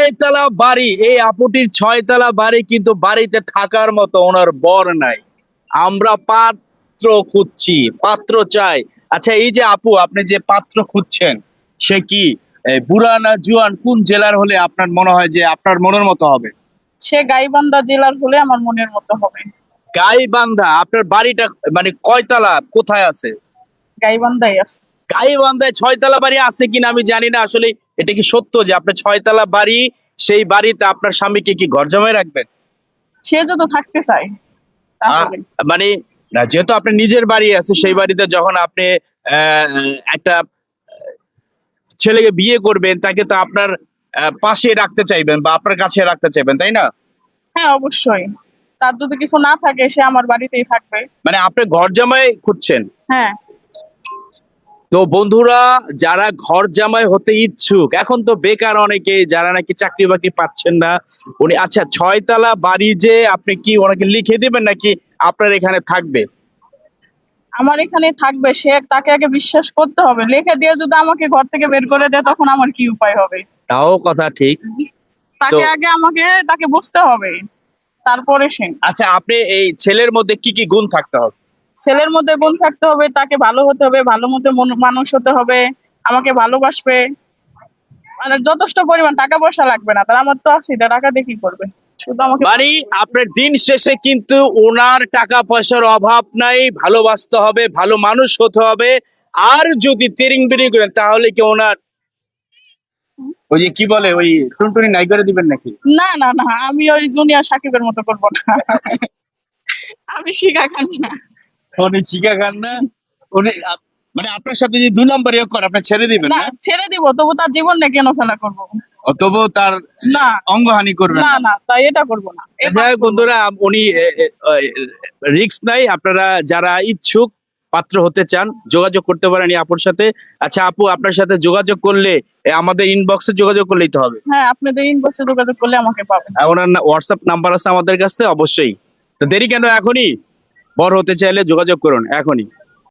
ছয়তলা বাড়ি, এই আপুটির ছয়তলা বাড়ি, কিন্তু বাড়িতে থাকার মতো ওনার বর নাই। আমরা পাত্র খুঁজছি, পাত্র চাই। আচ্ছা, এই যে আপু, আপনি যে পাত্র খুঁজছেন, সে কি বুড়া না জুয়ান, কোন জেলার হলে আপনার মনে হয় যে আপনার মনের মতো হবে? সে গাইবান্ধা জেলার হলে আমার মনের মতো হবে। গাইবান্ধা? আপনার বাড়িটা মানে কয়তলা, কোথায় আছে? গাইবান্ধাই আছে। গাইবান্ধায় ছয়তলা বাড়ি আছে কিনা আমি জানি না আসলে। এটা কি সত্য যে আপনার ছয়তলা বাড়ি, সেই বাড়িতে আপনার স্বামীকে কি ঘর জমায় রাখবেন? সে যদি থাকতে চায় আহ, তাহলে। মানে না, যেহেতু আপনার নিজের বাড়ি আছে, সেই বাড়িতে যখন আপনি একটা ছেলেকে বিয়ে করবেন, তাকে তো আপনার পাশে রাখতে চাইবেন বা আপনার কাছে রাখতে চাইবেন, তাই না? হ্যাঁ, অবশ্যই। তার যদি কিছু না থাকে সে আমার বাড়িতেই থাকবে। মানে আপনি ঘর জামাই খুঁজছেন? হ্যাঁ। তো বন্ধুরা, যারা ঘর জামাই হতে ইচ্ছুক, এখন তো বেকার অনেকে, যারা নাকি চাকরি বাকরি পাচ্ছেন না, উনি, আচ্ছা, ছয়তলা বাড়ি যে আপনি কি ওনাকে লিখে দিবেন নাকি আপনার এখানে থাকবে? আমার এখানে থাকবে, সে তাকে আগে বিশ্বাস করতে হবে। লিখে দিয়ে যদি আমাকে ঘর থেকে বের করে দেয় তখন আমার কি উপায় হবে? তাও কথা ঠিক। তো তাকে আগে তাকে বুঝতে হবে, তারপরে সে। আচ্ছা, আপনি এই ছেলের মধ্যে কি কি গুণ থাকতে হবে? ছেলের মধ্যে গুণ থাকতে হবে, তাকে ভালো হতে হবে, ভালো মতো মানুষ হতে হবে, আমাকে ভালোবাসবে। মানে যথেষ্ট পরিমাণ টাকা পয়সা লাগবে না তার, আমার তো আছে, টাকা দিয়ে কি করবে? শুধু আমাকে মানে আপনার দিন শেষে কিন্তু ওনার টাকা পয়সার অভাব নাই, ভালোবাসতে হবে, ভালো মানুষ হতে হবে। আর যদি তেরিং বেরিং করেন তাহলে কি ওনার ওই যে কি বলে, ওই টুনটুনি নাই করে দিবেন নাকি? না, না, না, আমি ওই জুনিয়র সাকিবের মতো করবো না। আমি শিখা খান না। উনি শিখা খান না? উনি মানে আপনার সাথে যদি 2 নম্বর করে আপনি ছেড়ে দিবেন না, না? ছেড়ে দিব, তবু তার জীবন নিয়ে কেন খেলা করবো? অথবা তার না, অঙ্গহানি করবেন না, না? না, তাই এটা করবো না। যাই হোক বন্ধুরা, উনি রিস্ক নাই। আপনারা যারা ইচ্ছুক, পাত্র হতে চান, যোগাযোগ করতে পারেন এই আপুর সাথে। আচ্ছা আপু, আপনার সাথে যোগাযোগ করলে আমাদের ইনবক্সে যোগাযোগ করলেই তো হবে? হ্যাঁ, আপনাদের ইনবক্সে যোগাযোগ করলে আমাকে পাবেন। ওনার হোয়াটসঅ্যাপ নাম্বার আছে আমাদের কাছে, অবশ্যই। তো দেরি কেন, এখনই বড় হতে চাইলে যোগাযোগ করুন এখনই।